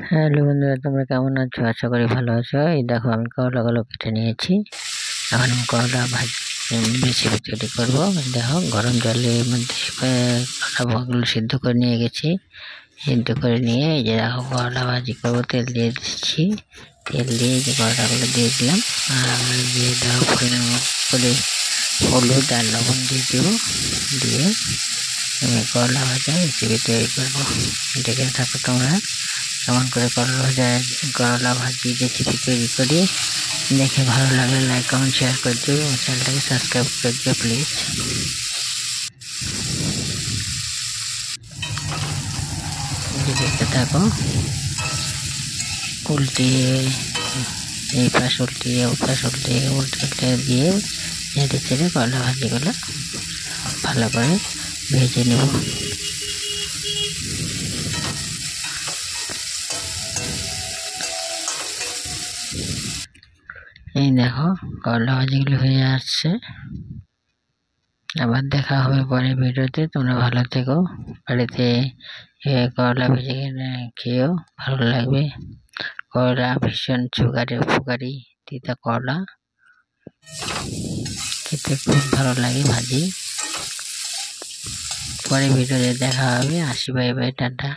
Hello বন্ধুরা, তোমরা কেমন আছো? আশা করি ভালো আছো। এই দেখো আমি করলাগুলো কেটে নিয়েছি। এখন আমি করলা রেসিপি তৈরি করবো। দেখো গরম জলের মধ্যে করলাগুলো সিদ্ধ করে নিয়ে গেছি। সিদ্ধ করে নিয়ে এই যে দেখো করলা ভাজি করবো, তেল দিয়ে দিচ্ছি। তেল দিয়ে যে করলাগুলো দিয়ে দিলাম, আর দিয়ে দেখো পরিমাণ করে হলুদ আর লবণ দিয়ে দেবো। দিয়ে আমি করলা ভাজা রেসিপি তৈরি করবো। দেখে থাকো তোমরা কেমন করে করলা ভাজি রেসিপি তৈরি করি। দেখে ভালো লাগলে লাইক কমেন্ট শেয়ার করে দিও এবং চ্যানেলটাকে সাবস্ক্রাইব করে দিও প্লিজ। দেখতে থাকো, উল্টিয়ে এই পাশ উল্টিয়ে ও পাশ উল্টিয়ে উল্টে দিয়ে নেড়ে চেড়ে করলা ভাজিগুলো ভালো করে ভেজে নেব। এই দেখো করলা ভাজিগুলো হয়ে আসছে। আবার দেখা হবে পরে ভিডিওতে। তোমরা ভালো থেকো, বাড়িতে করলা ভেজে খেয়েও ভালো লাগবে। করলা ভীষণ সুগারের উপকারী, তিতা করলা খেতে খুব ভালো লাগে ভাজি। পরে ভিডিওতে দেখা হবে। আসি, বাই বাই, টাটা।